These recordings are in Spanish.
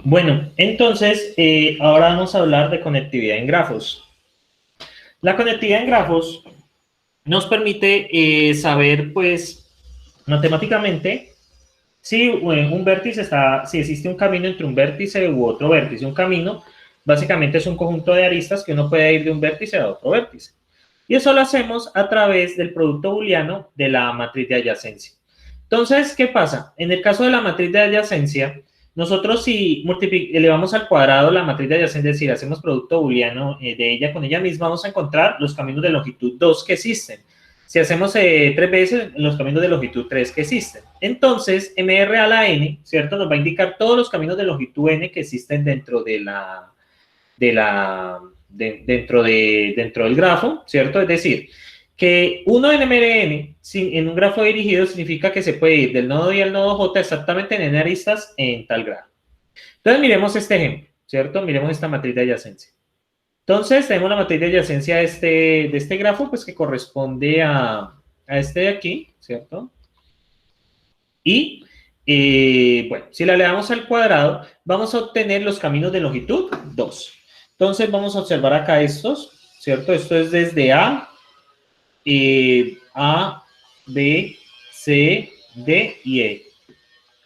Bueno, entonces, ahora vamos a hablar de conectividad en grafos. La conectividad en grafos nos permite saber, pues, matemáticamente, si un vértice está, si existe un camino entre un vértice u otro vértice. Un camino, básicamente, es un conjunto de aristas que uno puede ir de un vértice a otro vértice. Y eso lo hacemos a través del producto booleano de la matriz de adyacencia. Entonces, ¿qué pasa? En el caso de la matriz de adyacencia, nosotros si elevamos al cuadrado la matriz de adyacencia, es decir, hacemos producto booleano de ella con ella misma, vamos a encontrar los caminos de longitud 2 que existen. Si hacemos 3 veces, los caminos de longitud 3 que existen. Entonces, MR a la N, ¿cierto? Nos va a indicar todos los caminos de longitud N que existen dentro dentro del grafo, ¿cierto? Es decir, que 1 en MRN en un grafo dirigido significa que se puede ir del nodo Y al nodo J exactamente en N aristas en tal grafo. Entonces, miremos este ejemplo, ¿cierto? Miremos esta matriz de adyacencia. Entonces, tenemos la matriz de adyacencia de este grafo, pues que corresponde a este de aquí, ¿cierto? Y, bueno, si la elevamos al cuadrado, vamos a obtener los caminos de longitud 2. Entonces, vamos a observar acá estos, ¿cierto? Esto es desde A, B, C, D y E.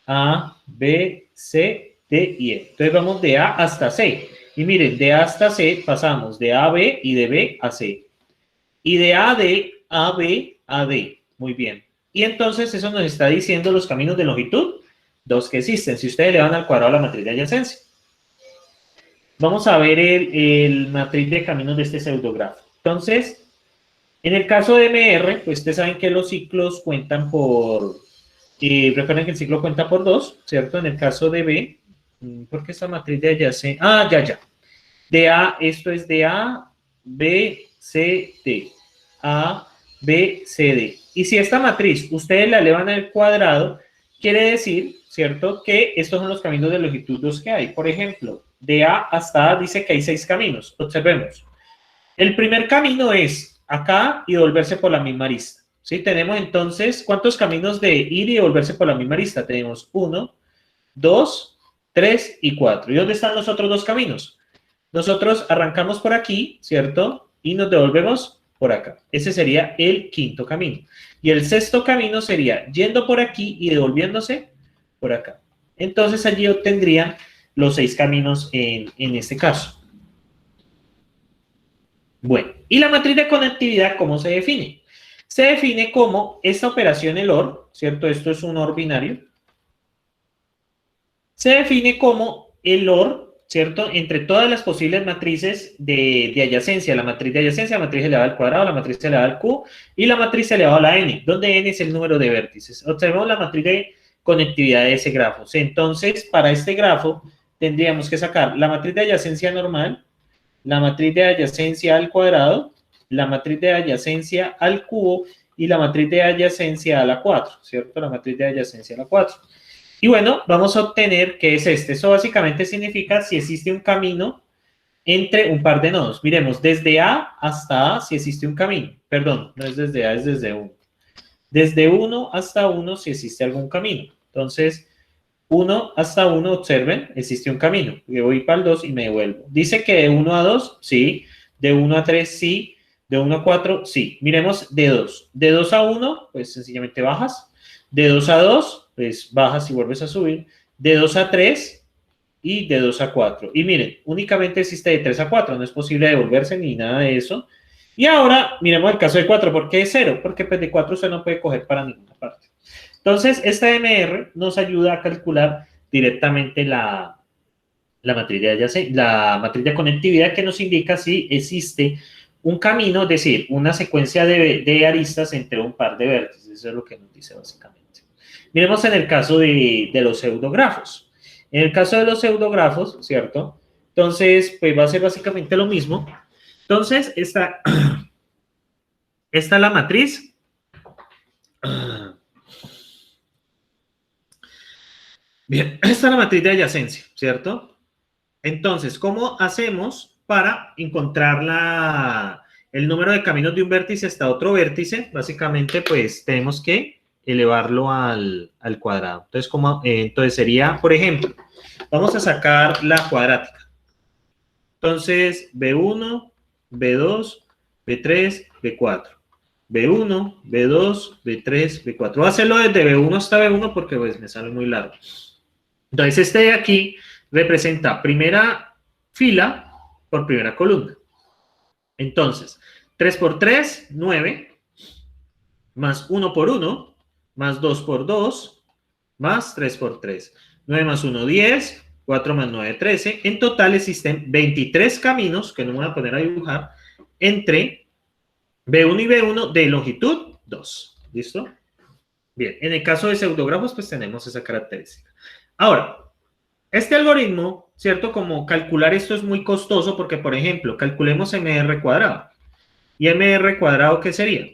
A, B, C, D y E. Entonces, vamos de A hasta C. Y miren, de A hasta C pasamos de A a B y de B a C. Y de A a D a B a D. Muy bien. Y entonces eso nos está diciendo los caminos de longitud 2 que existen. Si ustedes le van al cuadrado a la matriz de adyacencia. Vamos a ver el matriz de caminos de este pseudografo. Entonces, en el caso de MR, pues ustedes saben que los ciclos cuentan por... recuerden que el ciclo cuenta por 2, ¿cierto? En el caso de B, porque esta matriz de adyacencia... Ah, ya. De A, esto es de A, B, C, D. A, B, C, D. Y si esta matriz ustedes la elevan al cuadrado, quiere decir, ¿cierto?, que estos son los caminos de longitud 2 que hay. Por ejemplo, de A hasta A dice que hay 6 caminos. Observemos. El primer camino es acá y devolverse por la misma arista. ¿Sí? Tenemos entonces, ¿cuántos caminos de ir y devolverse por la misma arista? Tenemos 1, 2, 3 y 4. ¿Y dónde están los otros 2 caminos? Nosotros arrancamos por aquí, ¿cierto? Y nos devolvemos por acá. Ese sería el quinto camino. Y el sexto camino sería yendo por aquí y devolviéndose por acá. Entonces allí obtendrían los 6 caminos en este caso. Bueno, y la matriz de conectividad, ¿cómo se define? Se define como esta operación, el OR, ¿cierto? Esto es un OR binario. Se define como el OR, ¿cierto? Entre todas las posibles matrices de adyacencia. La matriz de adyacencia, la matriz elevada al cuadrado, la matriz elevada al Q y la matriz elevada a la N, donde N es el número de vértices. Observemos la matriz de conectividad de ese grafo. Entonces, para este grafo, tendríamos que sacar la matriz de adyacencia normal, la matriz de adyacencia al cuadrado, la matriz de adyacencia al cubo y la matriz de adyacencia a la 4, ¿cierto? La matriz de adyacencia a la 4. Y bueno, vamos a obtener que es este. Eso básicamente significa si existe un camino entre un par de nodos. Miremos, desde A hasta A si existe un camino. Perdón, no es desde A, es desde 1. Desde 1 hasta 1 si existe algún camino. Entonces, 1 hasta 1, observen, existe un camino. Yo voy para el 2 y me devuelvo. Dice que de 1 a 2, sí. De 1 a 3, sí. De 1 a 4, sí. Miremos de 2. De 2 a 1, pues sencillamente bajas. De 2 a 2, pues bajas y vuelves a subir. De 2 a 3 y de 2 a 4. Y miren, únicamente existe de 3 a 4. No es posible devolverse ni nada de eso. Y ahora, miremos el caso de 4. ¿Por qué es 0? Porque pues, de 4 usted no puede coger para ninguna parte. Entonces, esta MR nos ayuda a calcular directamente la matriz de conectividad que nos indica si existe un camino, es decir, una secuencia de aristas entre un par de vértices. Eso es lo que nos dice básicamente. Miremos en el caso de los pseudografos. En el caso de los pseudografos, ¿cierto? Entonces, pues va a ser básicamente lo mismo. Entonces, esta es la matriz. Bien, esta es la matriz de adyacencia, ¿cierto? Entonces, ¿cómo hacemos para encontrar el número de caminos de un vértice hasta otro vértice? Básicamente, pues, tenemos que elevarlo al cuadrado. Entonces, entonces sería, por ejemplo, vamos a sacar la cuadrática. Entonces, B1, B2, B3, B4. B1, B2, B3, B4. Voy a hacerlo desde B1 hasta B1 porque pues me sale muy largo. Entonces, este de aquí representa primera fila por primera columna. Entonces, 3 por 3, 9, más 1 por 1, más 2 por 2, más 3 por 3. 9 más 1, 10, 4 más 9, 13. En total existen 23 caminos, que no me voy a poner a dibujar, entre B1 y B1 de longitud 2. ¿Listo? Bien, en el caso de pseudografos, pues tenemos esa característica. Ahora, este algoritmo, ¿cierto? Como calcular esto es muy costoso porque, por ejemplo, calculemos MR cuadrado. ¿Y MR cuadrado qué sería?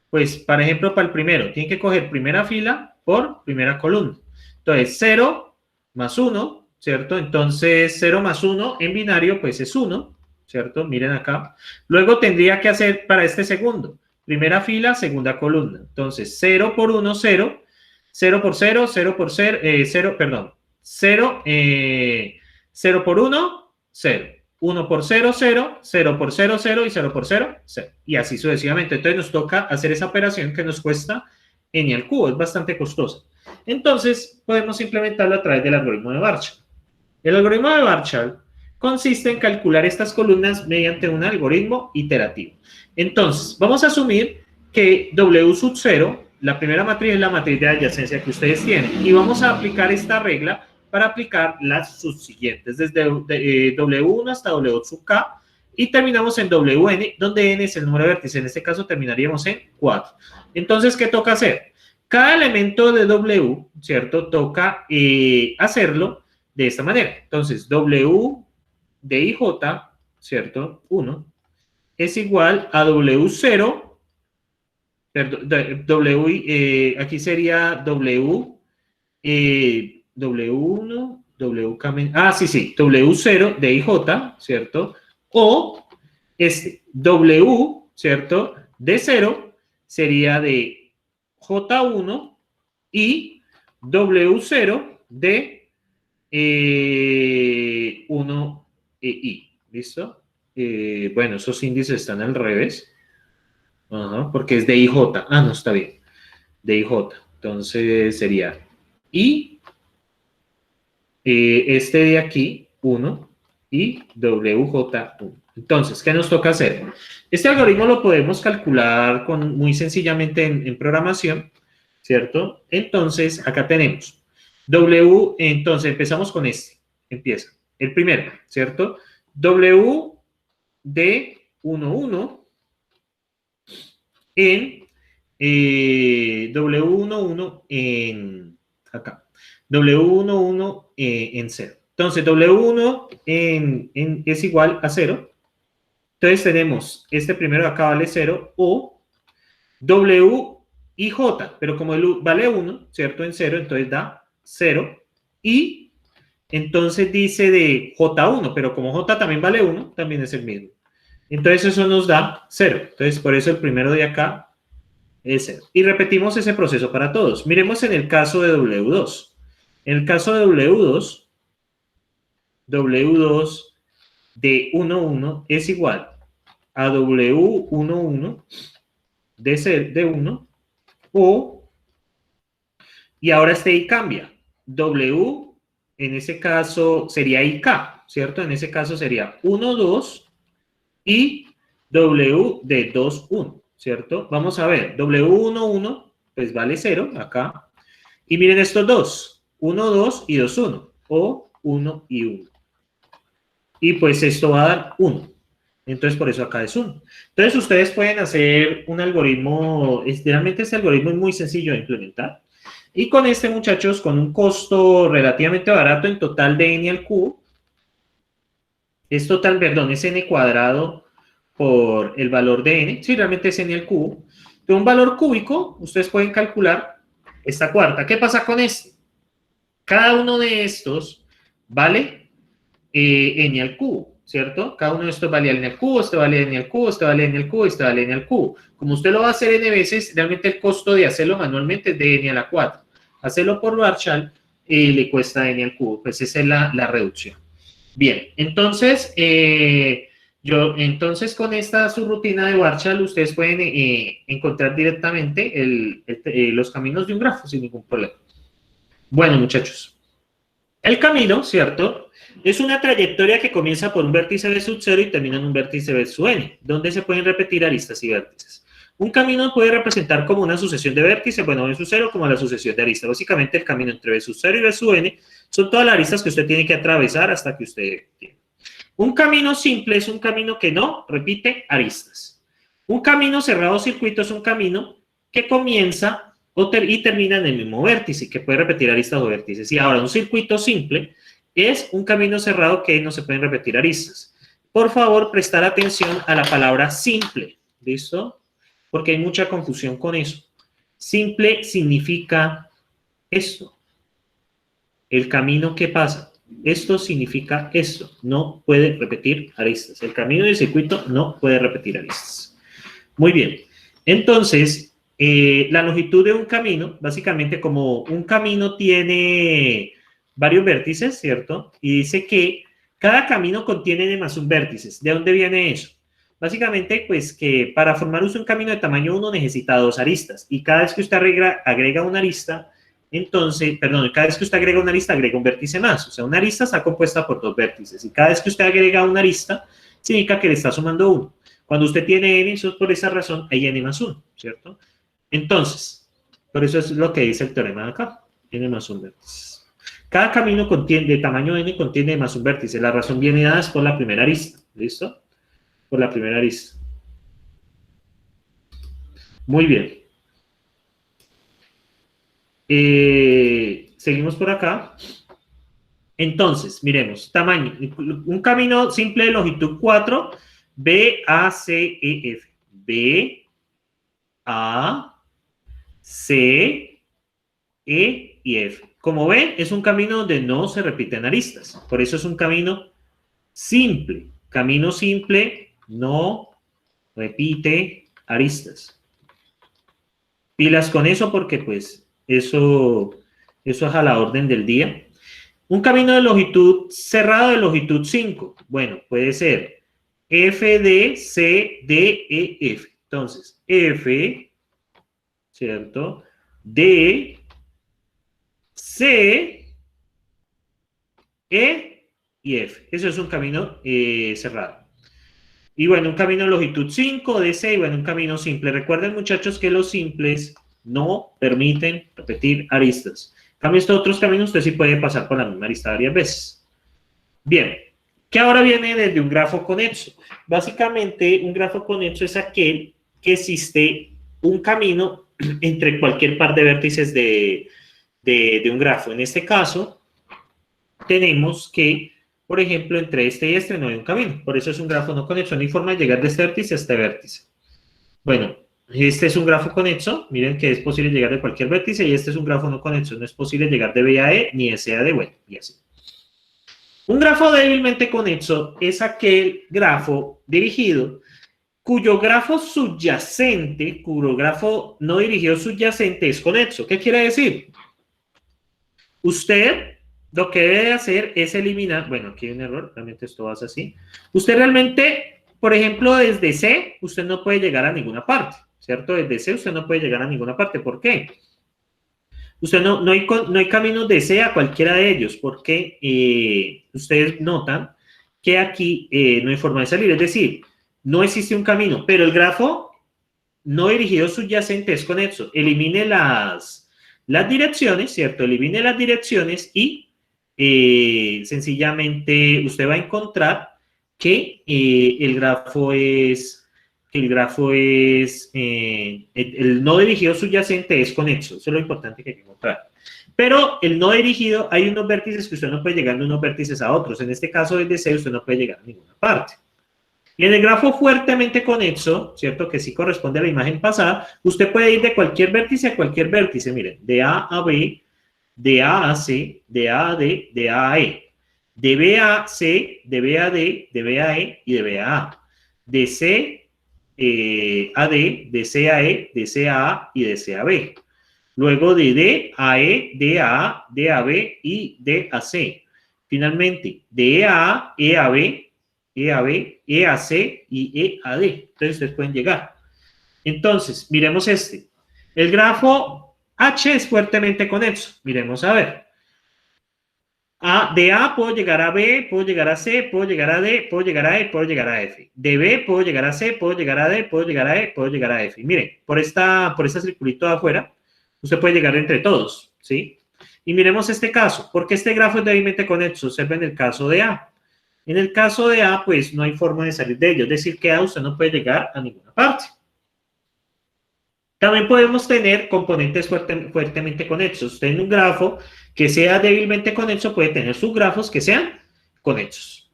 Pues, por ejemplo, para el primero, tiene que coger primera fila por primera columna. Entonces, 0 más 1, ¿cierto? Entonces, 0 más 1 en binario, pues es 1, ¿cierto? Miren acá. Luego tendría que hacer para este segundo, primera fila, segunda columna. Entonces, 0 por 1, 0. 0 por 0, 0 por 0, 0, perdón. 0, 0 por 1, 0. 1 por 0, 0, 0 por 0, 0 y 0 por 0, 0. Y así sucesivamente. Entonces nos toca hacer esa operación que nos cuesta n al cubo. Es bastante costosa. Entonces podemos implementarlo a través del algoritmo de Warshall. El algoritmo de Warshall consiste en calcular estas columnas mediante un algoritmo iterativo. Entonces, vamos a asumir que W sub 0, la primera matriz es la matriz de adyacencia que ustedes tienen. Y vamos a aplicar esta regla para aplicar las subsiguientes, desde W1 hasta W sub K, y terminamos en Wn, donde n es el número de vértices. En este caso terminaríamos en 4. Entonces, ¿qué toca hacer? Cada elemento de W, ¿cierto? Toca hacerlo de esta manera. Entonces, W de IJ, ¿cierto? 1, es igual a W0, perdón, aquí sería W, W1, WK, sí, W0 de IJ, ¿cierto? O W, ¿cierto? De 0 sería de J1 y W0 de 1i, ¿listo? Bueno, esos índices están al revés. Ajá, porque es de IJ. Ah, no, está bien. De IJ. Entonces sería I, este de aquí, 1, y WJ1. Entonces, ¿qué nos toca hacer? Este algoritmo lo podemos calcular muy sencillamente en programación, ¿cierto? Entonces, acá tenemos W, entonces empezamos con este. Empieza. El primero, ¿cierto? W de 1,1 en W11 en acá. W11 en 0. Entonces, W1 es igual a 0. Entonces, tenemos este primero de acá vale 0 o W y J, pero como el vale 1, ¿cierto? En 0, entonces da 0. Y entonces dice de J1, pero como J también vale 1, también es el mismo. Entonces, eso nos da 0. Entonces, por eso el primero de acá es 0. Y repetimos ese proceso para todos. Miremos en el caso de W2. En el caso de W2, W2 de 1,1 es igual a W11 de 1 o, y ahora este I cambia. W, en ese caso sería IK, ¿cierto? En ese caso sería 1, 2 y W de 2, 1, ¿cierto? Vamos a ver, W11 pues vale 0 acá. Y miren estos dos, 1, 2 y 2, 1, o 1 y 1. Y pues esto va a dar 1. Entonces, por eso acá es 1. Entonces, ustedes pueden hacer un algoritmo, realmente este algoritmo es muy sencillo de implementar. Y con este, muchachos, con un costo relativamente barato en total de n al cubo, es total, perdón, es n cuadrado por el valor de n, sí, realmente es n al cubo. De un valor cúbico, ustedes pueden calcular esta cuarta. ¿Qué pasa con este? Cada uno de estos vale n al cubo. ¿cierto? Cada uno de estos vale n al cubo, este vale n al cubo, este vale n al cubo, este vale n al cubo. Como usted lo va a hacer n veces, realmente el costo de hacerlo manualmente es de n a la 4. Hacerlo por Warshall le cuesta n al cubo, pues esa es la reducción. Bien, entonces, entonces con esta subrutina de Warshall, ustedes pueden encontrar directamente los caminos de un grafo sin ningún problema. Bueno, muchachos, el camino, ¿cierto? Es una trayectoria que comienza por un vértice B sub 0 y termina en un vértice B sub n, donde se pueden repetir aristas y vértices. Un camino puede representar como una sucesión de vértices, bueno, B sub 0 como la sucesión de aristas. Básicamente el camino entre B sub 0 y B sub n son todas las aristas que usted tiene que atravesar hasta que usted tiene. Un camino simple es un camino que no repite aristas. Un camino cerrado circuito es un camino que comienza y termina en el mismo vértice, que puede repetir aristas o vértices. Y ahora, un circuito simple es un camino cerrado que no se pueden repetir aristas. Por favor, prestar atención a la palabra simple, ¿listo? Porque hay mucha confusión con eso. Simple significa esto. El camino que pasa. Esto significa esto. No puede repetir aristas. El camino del circuito no puede repetir aristas. Muy bien. Entonces, la longitud de un camino, básicamente como un camino tiene varios vértices, ¿cierto? Y dice que cada camino contiene n más un vértices. ¿De dónde viene eso? Básicamente, pues que para formar un camino de tamaño 1 necesita 2 aristas. Y cada vez que usted agrega una arista, entonces, perdón, cada vez que usted agrega una arista, agrega un vértice más. O sea, una arista está compuesta por 2 vértices. Y cada vez que usted agrega una arista, significa que le está sumando 1. Cuando usted tiene n, eso por esa razón hay n más 1, ¿cierto? Entonces, por eso es lo que dice el teorema de acá. N más un vértice. Cada camino de tamaño n contiene más un vértice. La razón viene dada por la primera arista. ¿Listo? Por la primera arista. Muy bien. Seguimos por acá. Entonces, miremos. Tamaño. Un camino simple de longitud 4. B, A, C, E, F. B, A, C, E y F. Como ven, es un camino donde no se repiten aristas. Por eso es un camino simple. Camino simple no repite aristas. Pilas con eso porque pues eso es a la orden del día. Un camino de longitud cerrado de longitud 5. Bueno, puede ser F, D, C, D, E, F. Entonces, F, ¿cierto? D, C, E y F. Eso es un camino cerrado. Y bueno, un camino de longitud 5, DC, y bueno, un camino simple. Recuerden, muchachos, que los simples no permiten repetir aristas. En cambio, estos otros caminos usted sí puede pasar por la misma arista varias veces. Bien, ¿qué ahora viene desde un grafo conexo? Básicamente, un grafo conexo es aquel que existe un camino entre cualquier par de vértices de un grafo. En este caso, tenemos que, por ejemplo, entre este y este no hay un camino. Por eso es un grafo no conexo. No hay forma de llegar de este vértice a este vértice. Bueno, este es un grafo conexo. Miren que es posible llegar de cualquier vértice y este es un grafo no conexo. No es posible llegar de B a E ni de S a D. Bueno, y así. Un grafo débilmente conexo es aquel grafo dirigido cuyo grafo subyacente, cuyo grafo no dirigido subyacente es conexo. ¿Qué quiere decir? Usted lo que debe hacer es eliminar, bueno, aquí hay un error, realmente esto va así. Usted realmente, por ejemplo, desde C, usted no puede llegar a ninguna parte, ¿cierto? Desde C usted no puede llegar a ninguna parte. ¿Por qué? Usted no hay caminos de C a cualquiera de ellos, porque ustedes notan que aquí no hay forma de salir. Es decir, no existe un camino, pero el grafo no dirigido subyacente es conexo. Elimine las direcciones, ¿cierto? Elimine las direcciones y sencillamente usted va a encontrar que el grafo es el no dirigido subyacente es conexo. Eso es lo importante que hay que encontrar. Pero el no dirigido, hay unos vértices que usted no puede llegar de unos vértices a otros. En este caso, desde C, usted no puede llegar a ninguna parte. Y en el grafo fuertemente conexo, ¿cierto? Que sí corresponde a la imagen pasada, usted puede ir de cualquier vértice a cualquier vértice. Miren, de A a B, de A a C, de A a D, de A a E. de B a C, de B a D, de B a E y de B a A. De C a D, de C a E, de C a A y de C a B. Luego de D a E, D a A, D a B y D a C. Finalmente, de E a A, E a B, E a B, E a C y E a D. Entonces ustedes pueden llegar. Entonces, miremos este. El grafo H es fuertemente conexo. Miremos a ver. De A puedo llegar a B, puedo llegar a C, puedo llegar a D, puedo llegar a E, puedo llegar a F. De B puedo llegar a C, puedo llegar a D, puedo llegar a E, puedo llegar a F. Y miren, por este circulito de afuera, usted puede llegar entre todos, ¿sí? Y miremos este caso, porque este grafo es débilmente conexo. Observen el caso de A. En el caso de A, pues no hay forma de salir de ello. Es decir, que A usted no puede llegar a ninguna parte. También podemos tener componentes fuertemente conexos. Usted en un grafo que sea débilmente conexo puede tener subgrafos que sean conexos,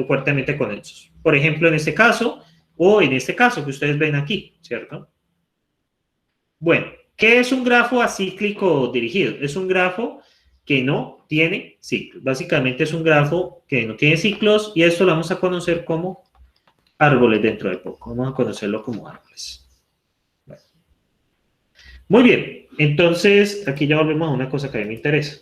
fuertemente conexos. Por ejemplo, en este caso, o en este caso que ustedes ven aquí, ¿cierto? Bueno, ¿qué es un grafo acíclico dirigido? Es un grafo que no tiene ciclos. Básicamente es un grafo que no tiene ciclos y esto lo vamos a conocer como árboles dentro de poco. Vamos a conocerlo como árboles. Bueno. Muy bien, entonces aquí ya volvemos a una cosa que a mí me interesa.